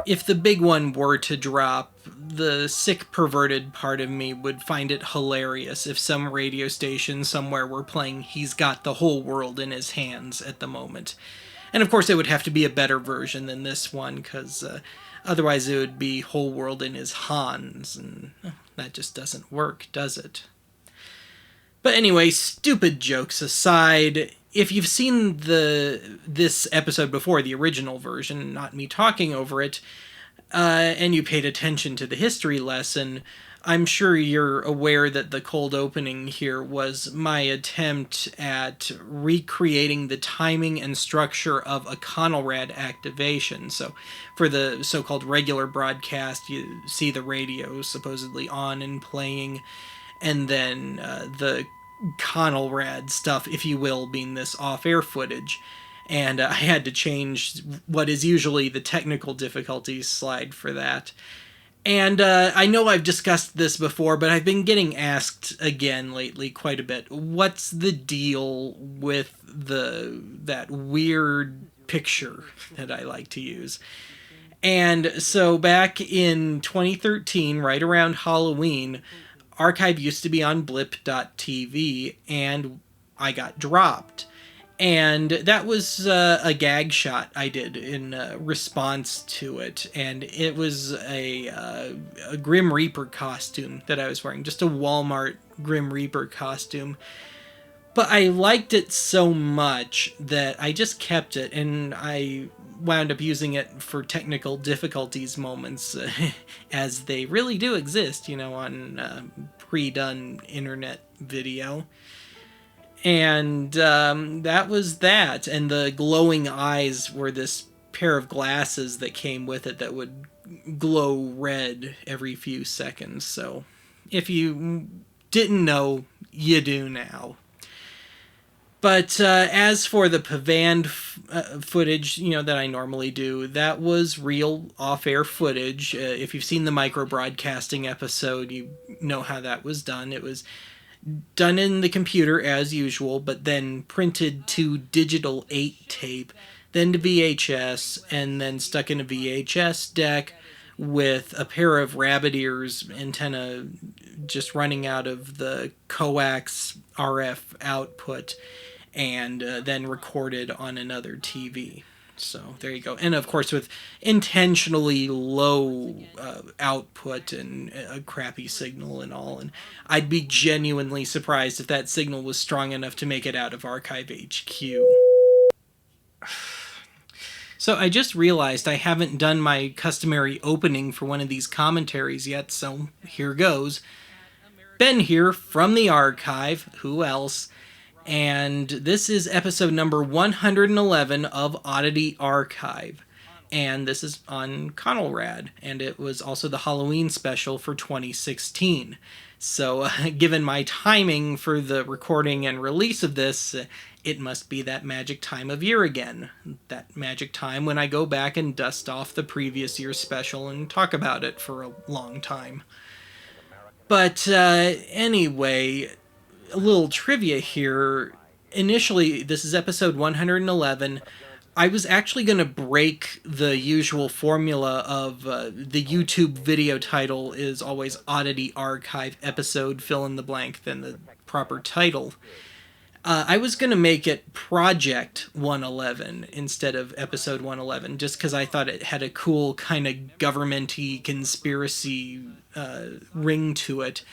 if the big one were to drop, the sick, perverted part of me would find it hilarious if some radio station somewhere were playing He's Got the Whole World in His Hands at the moment. And of course, it would have to be a better version than this one, because otherwise it would be Whole World in His Hans, and that just doesn't work, does it? But anyway, stupid jokes aside, if you've seen this episode before, the original version, not me talking over it, and you paid attention to the history lesson, I'm sure you're aware that the cold opening here was my attempt at recreating the timing and structure of a Conelrad activation. So for the so-called regular broadcast, you see the radio supposedly on and playing, and then the Conelrad stuff, if you will, being this off-air footage. And I had to change what is usually the technical difficulties slide for that. And I know I've discussed this before, but I've been getting asked again lately quite a bit. What's the deal with that weird picture that I like to use? And so back in 2013, right around Halloween, Archive used to be on blip.tv, and I got dropped. And that was a gag shot I did in response to it. And it was a Grim Reaper costume that I was wearing. Just a Walmart Grim Reaper costume. But I liked it so much that I just kept it. And I wound up using it for technical difficulties moments. As they really do exist, on pre-done internet video. And that was that. And the glowing eyes were this pair of glasses that came with it that would glow red every few seconds. So if you didn't know, you do now. But as for the Pavand footage, that I normally do, that was real off-air footage. If you've seen the micro-broadcasting episode, you know how that was done. It was done in the computer as usual, but then printed to digital 8 tape, then to VHS, and then stuck in a VHS deck with a pair of rabbit ears antenna just running out of the coax RF output, and then recorded on another TV. So there you go. And of course with intentionally low output and a crappy signal and all. And I'd be genuinely surprised if that signal was strong enough to make it out of Archive HQ. So I just realized I haven't done my customary opening for one of these commentaries yet, so here goes. Ben here from the archive, who else? And this is episode number 111 of Oddity Archive. And this is on Conelrad, and it was also the Halloween special for 2016. So, given my timing for the recording and release of this, it must be that magic time of year again. That magic time when I go back and dust off the previous year's special and talk about it for a long time. But anyway, a little trivia here. Initially, this is episode 111. I was actually going to break the usual formula of the YouTube video title is always Oddity Archive episode, fill in the blank, then the proper title. I was going to make it Project 111 instead of episode 111, just because I thought it had a cool kind of government-y conspiracy ring to it.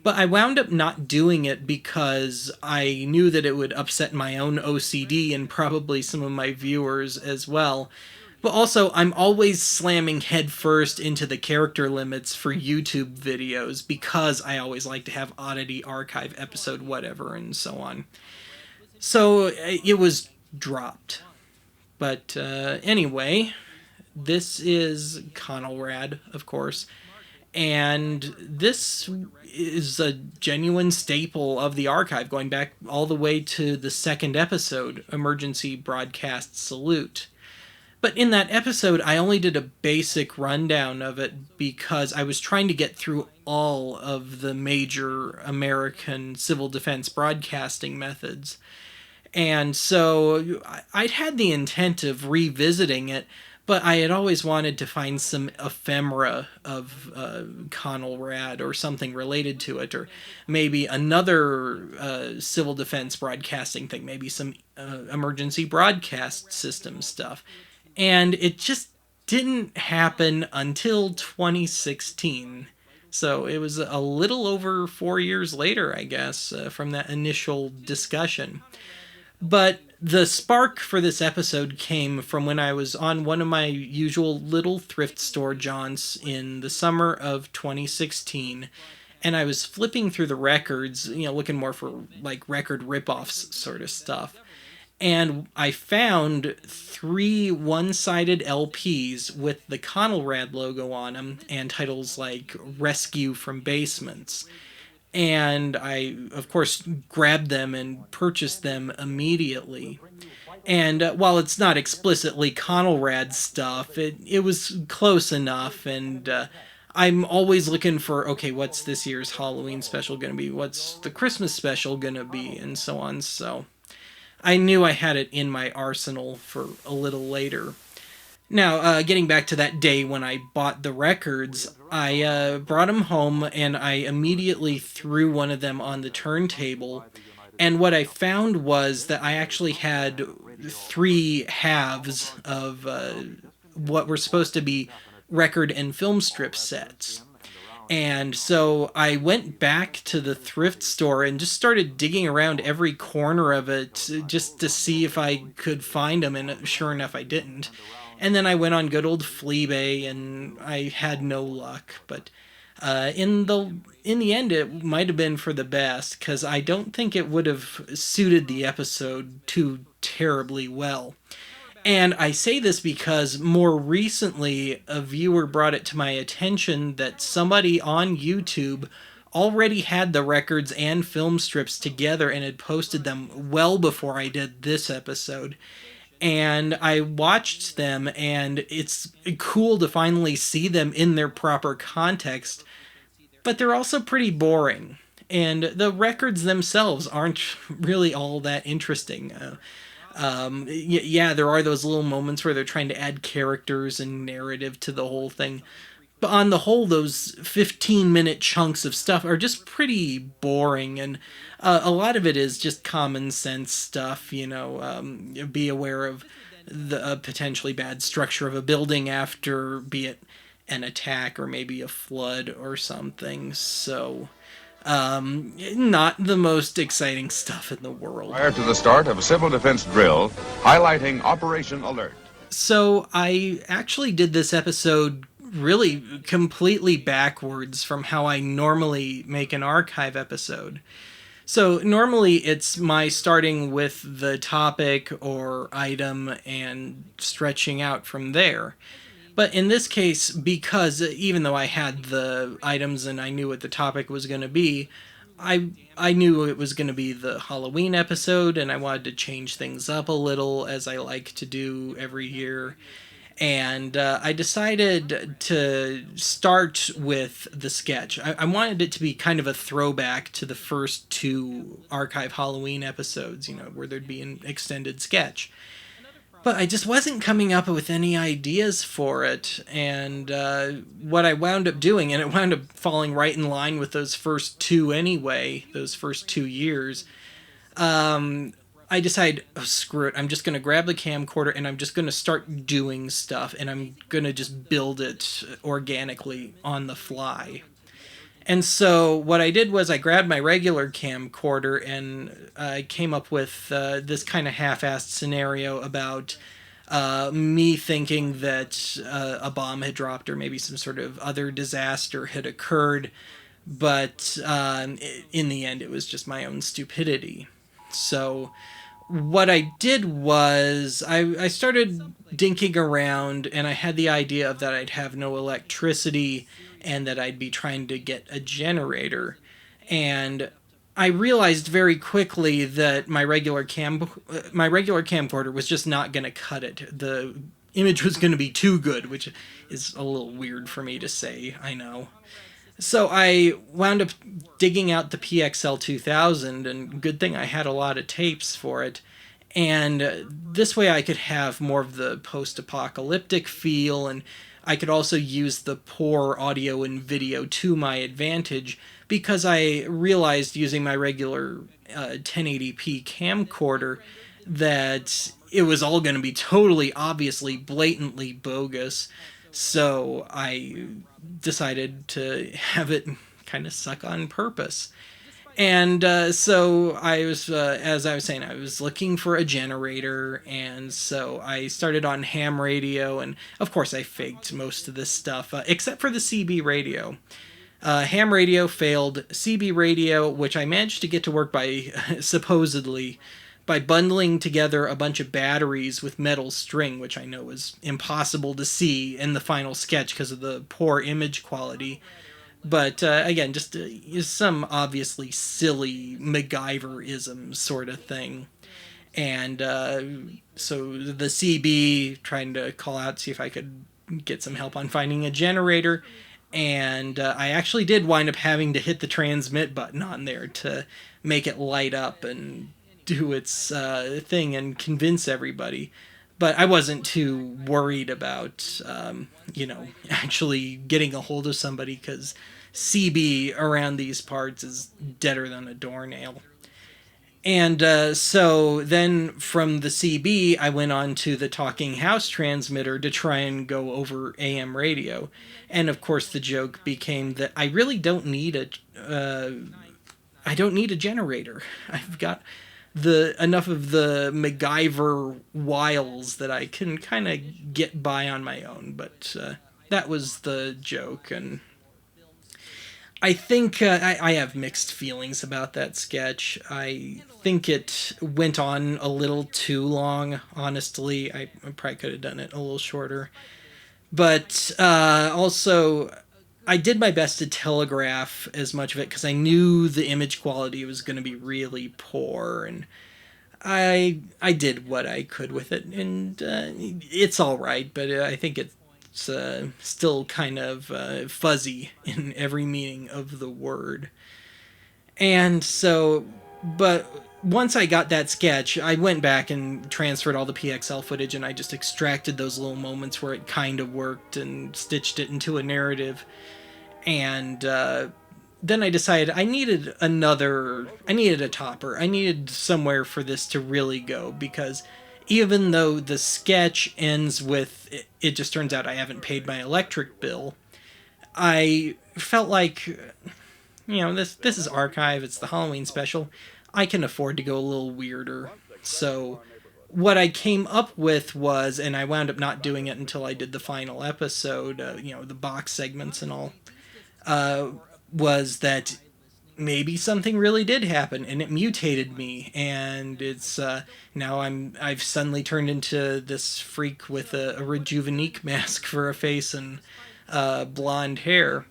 But I wound up not doing it because I knew that it would upset my own OCD and probably some of my viewers as well. But also, I'm always slamming headfirst into the character limits for YouTube videos because I always like to have Oddity Archive episode whatever and so on. So it was dropped. But anyway, this is Conelrad, of course. And this is a genuine staple of the archive, going back all the way to the second episode, Emergency Broadcast Salute. But in that episode, I only did a basic rundown of it because I was trying to get through all of the major American civil defense broadcasting methods. And so I'd had the intent of revisiting it, But I had always wanted to find some ephemera of Conelrad or something related to it, or maybe another civil defense broadcasting thing, maybe some emergency broadcast system stuff. And it just didn't happen until 2016. So it was a little over 4 years later, I guess, from that initial discussion. But the spark for this episode came from when I was on one of my usual little thrift store jaunts in the summer of 2016. And I was flipping through the records, looking more for like record ripoffs sort of stuff. And I found three one-sided LPs with the Conelrad logo on them and titles like Rescue from Basements. And I, of course, grabbed them and purchased them immediately. And while it's not explicitly Conelrad stuff, it was close enough. And I'm always looking for, okay, what's this year's Halloween special going to be? What's the Christmas special going to be? And so on. So I knew I had it in my arsenal for a little later. Now, getting back to that day when I bought the records, I brought them home and I immediately threw one of them on the turntable. And what I found was that I actually had three halves of what were supposed to be record and film strip sets. And so I went back to the thrift store and just started digging around every corner of it just to see if I could find them. And sure enough, I didn't. And then I went on good old Fleabay, and I had no luck. But in the end, it might have been for the best, because I don't think it would have suited the episode too terribly well. And I say this because more recently, a viewer brought it to my attention that somebody on YouTube already had the records and film strips together and had posted them well before I did this episode. And I watched them, and it's cool to finally see them in their proper context, but they're also pretty boring. And the records themselves aren't really all that interesting. Yeah, there are those little moments where they're trying to add characters and narrative to the whole thing. But on the whole, those 15-minute chunks of stuff are just pretty boring, and a lot of it is just common sense stuff, be aware of the potentially bad structure of a building after, be it an attack or maybe a flood or something. So, not the most exciting stuff in the world. Prior to the start of a civil defense drill, highlighting Operation Alert. So I actually did this episode really completely backwards from how I normally make an archive episode. So normally it's my starting with the topic or item and stretching out from there. But in this case, because even though I had the items and I knew what the topic was going to be, I knew it was going to be the Halloween episode, and I wanted to change things up a little, as I like to do every year. And I decided to start with the sketch. I wanted it to be kind of a throwback to the first two archive Halloween episodes, where there'd be an extended sketch. But I just wasn't coming up with any ideas for it, and what I wound up doing, and it wound up falling right in line with those first two anyway, those first 2 years, I decided, oh, screw it, I'm just going to grab the camcorder and I'm just going to start doing stuff, and I'm going to just build it organically on the fly. And so what I did was I grabbed my regular camcorder and I came up with this kind of half-assed scenario about me thinking that a bomb had dropped or maybe some sort of other disaster had occurred, but in the end it was just my own stupidity. So what I did was I started dinking around, and I had the idea of that I'd have no electricity and that I'd be trying to get a generator. And I realized very quickly that my regular camcorder was just not going to cut it. The image was going to be too good, which is a little weird for me to say, I know. So I wound up digging out the PXL 2000, and good thing I had a lot of tapes for it, And this way I could have more of the post-apocalyptic feel, and I could also use the poor audio and video to my advantage, because I realized using my regular 1080p camcorder that it was all going to be totally obviously blatantly bogus. So I decided to have it kind of suck on purpose. And so I was, as I was saying, I was looking for a generator, and so I started on ham radio, and of course I faked most of this stuff, except for the CB radio. Ham radio failed. CB radio, which I managed to get to work by, supposedly, by bundling together a bunch of batteries with metal string, which I know was impossible to see in the final sketch because of the poor image quality. But again, just some obviously silly MacGyver-ism sort of thing. And so the CB trying to call out, see if I could get some help on finding a generator. And I actually did wind up having to hit the transmit button on there to make it light up and do its thing and convince everybody. But I wasn't too worried about, actually getting a hold of somebody, because CB around these parts is deader than a doornail. And so then from the CB, I went on to the talking house transmitter to try and go over AM radio. And of course, the joke became that I really don't need I don't need a generator. I've got enough of the MacGyver wiles that I can kind of get by on my own. But that was the joke, and I think I have mixed feelings about that sketch. I think it went on a little too long, honestly. I probably could have done it a little shorter. But also, I did my best to telegraph as much of it because I knew the image quality was going to be really poor, and I did what I could with it, and it's all right. But I think it's still kind of fuzzy in every meaning of the word. And so, but once I got that sketch, I went back and transferred all the PXL footage, and I just extracted those little moments where it kind of worked and stitched it into a narrative. And then I decided I needed a topper. I needed somewhere for this to really go, because even though the sketch ends with it just turns out I haven't paid my electric bill, I felt like, this is archive, it's the Halloween special, I can afford to go a little weirder. So what I came up with was, and I wound up not doing it until I did the final episode, the box segments and all, was that maybe something really did happen and it mutated me, and it's now I've suddenly turned into this freak with a Rejuveneek mask for a face and blonde hair.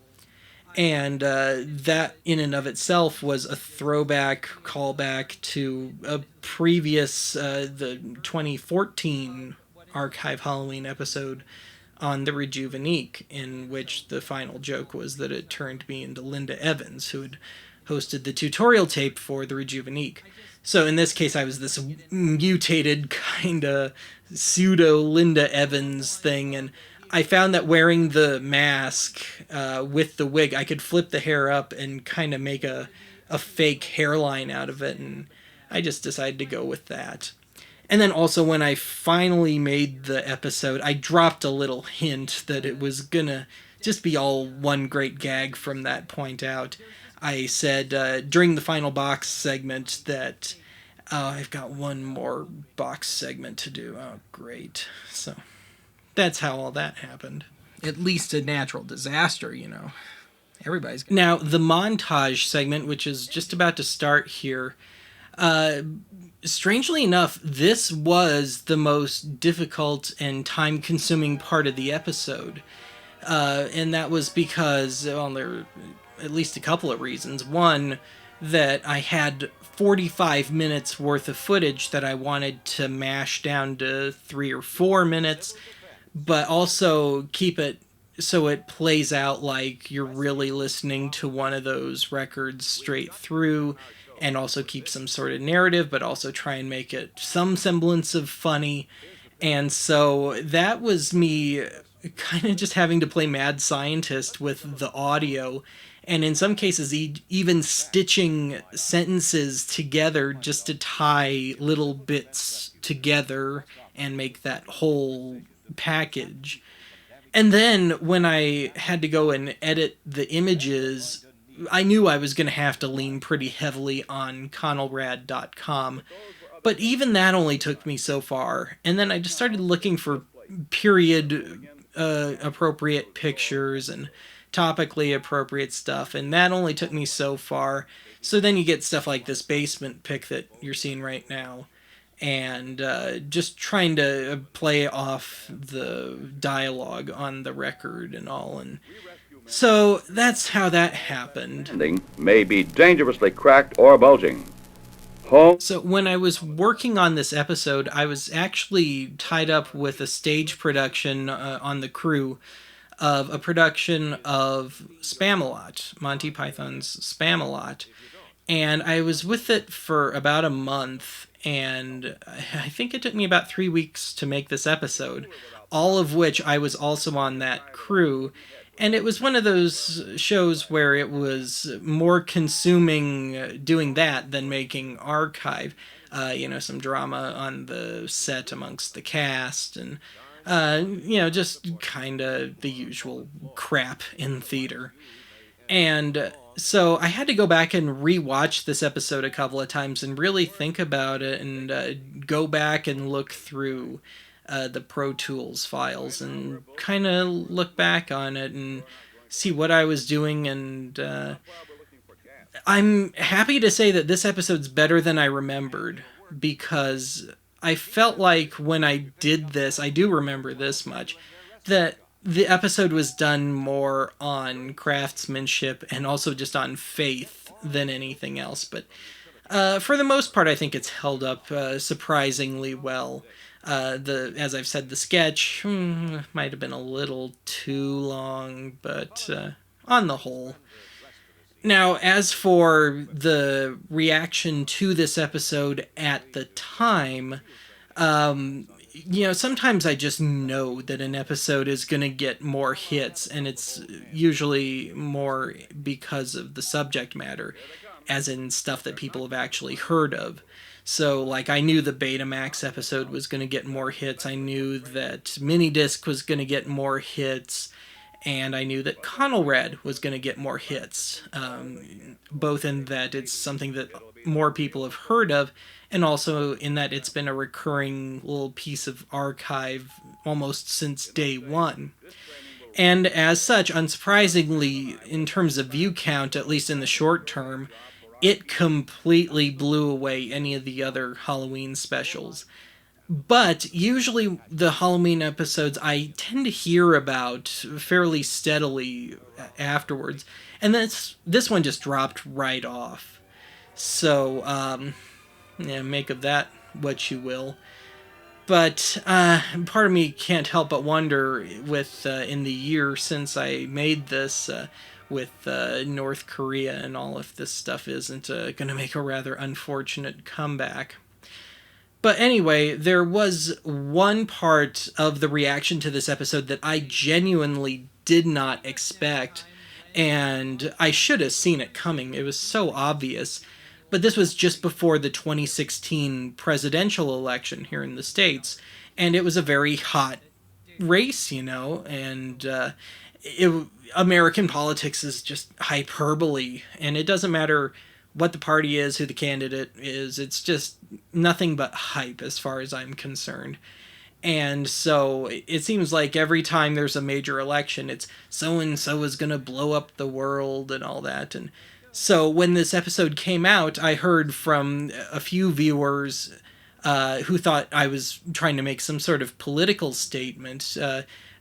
And that in and of itself was a throwback callback to a previous the 2014 archive Halloween episode on the Rejuveneek, in which the final joke was that it turned me into Linda Evans, who had hosted the tutorial tape for the Rejuveneek. So in this case, I was this mutated kind of pseudo Linda Evans thing, and I found that wearing the mask with the wig, I could flip the hair up and kind of make a fake hairline out of it, and I just decided to go with that. And then also, when I finally made the episode, I dropped a little hint that it was gonna just be all one great gag from that point out. I said during the final box segment that I've got one more box segment to do. Oh, great. So that's how all that happened. At least a natural disaster, Everybody's... Now, the montage segment, which is just about to start here, strangely enough, this was the most difficult and time-consuming part of the episode. And that was because, well, there are at least a couple of reasons. One, that I had 45 minutes worth of footage that I wanted to mash down to 3 or 4 minutes, but also keep it so it plays out like you're really listening to one of those records straight through, and also keep some sort of narrative, but also try and make it some semblance of funny. And so that was me kind of just having to play mad scientist with the audio, and in some cases even stitching sentences together just to tie little bits together and make that whole package. And then when I had to go and edit the images, I knew I was going to have to lean pretty heavily on Conelrad.com. But even that only took me so far. And then I just started looking for period appropriate pictures and topically appropriate stuff. And that only took me so far. So then you get stuff like this basement pic that you're seeing right now, and just trying to play off the dialogue on the record and all. And so that's how that happened. May be dangerously cracked or bulging. Home. So when I was working on this episode, I was actually tied up with a stage production on the crew of a production of Spamalot, Monty Python's Spamalot. And I was with it for about a month, and I think it took me about 3 weeks to make this episode, all of which I was also on that crew. And it was one of those shows where it was more consuming doing that than making archive. Some drama on the set amongst the cast, and, just kind of the usual crap in theater. And so I had to go back and rewatch this episode a couple of times and really think about it, and go back and look through the Pro Tools files and kind of look back on it and see what I was doing. And I'm happy to say that this episode's better than I remembered, because I felt like when I did this, I do remember this much, that the episode was done more on craftsmanship and also just on faith than anything else. But for the most part, I think it's held up surprisingly well. As I've said, the sketch might have been a little too long, but on the whole. Now, as for the reaction to this episode at the time, sometimes I just know that an episode is going to get more hits, and it's usually more because of the subject matter, as in stuff that people have actually heard of. So, like, I knew the Betamax episode was going to get more hits, I knew that Minidisc was going to get more hits, and I knew that Conelrad was going to get more hits, both in that it's something that more people have heard of, and also in that it's been a recurring little piece of archive almost since day one. And as such, unsurprisingly, in terms of view count, at least in the short term, it completely blew away any of the other Halloween specials. But usually the Halloween episodes I tend to hear about fairly steadily afterwards, and this one just dropped right off. So, make of that what you will. But part of me can't help but wonder, with in the year since I made this, with North Korea and all, if this stuff isn't going to make a rather unfortunate comeback. But anyway, there was one part of the reaction to this episode that I genuinely did not expect, and I should have seen it coming. It was so obvious. But this was just before the 2016 presidential election here in the States, and it was a very hot race, and American politics is just hyperbole, and it doesn't matter what the party is, who the candidate is, it's just nothing but hype as far as I'm concerned. And so it seems like every time there's a major election, it's so-and-so is going to blow up the world and all that. And so when this episode came out, I heard from a few viewers who thought I was trying to make some sort of political statement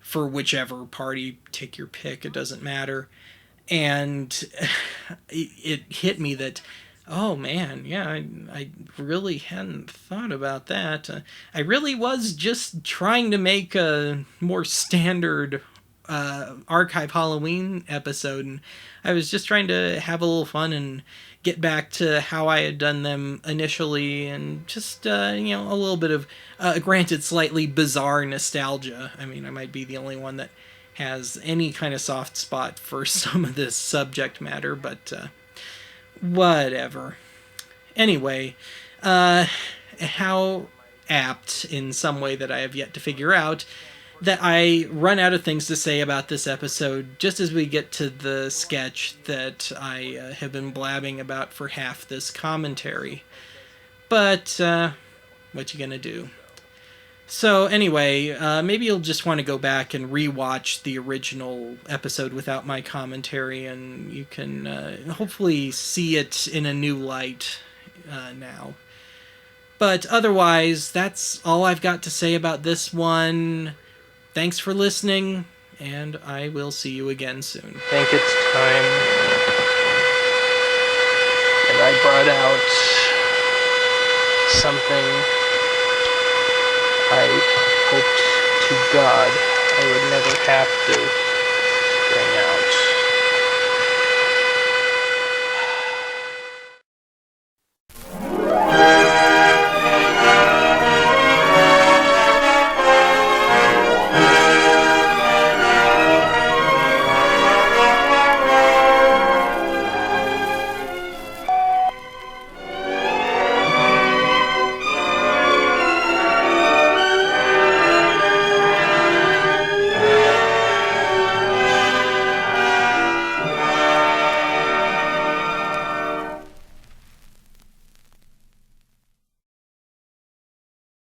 for whichever party, take your pick, it doesn't matter. And it hit me that, oh man, yeah, I really hadn't thought about that. I really was just trying to make a more standard archive Halloween episode, and I was just trying to have a little fun and get back to how I had done them initially, and just a little bit of granted slightly bizarre nostalgia. I mean, I might be the only one that has any kind of soft spot for some of this subject matter, but whatever. Anyway, how apt in some way that I have yet to figure out that I run out of things to say about this episode just as we get to the sketch that I have been blabbing about for half this commentary. But, what you gonna do? So anyway, maybe you'll just want to go back and rewatch the original episode without my commentary, and you can hopefully see it in a new light now. But otherwise, that's all I've got to say about this one. Thanks for listening, and I will see you again soon. I think it's time that I brought out something I hoped to God I would never have to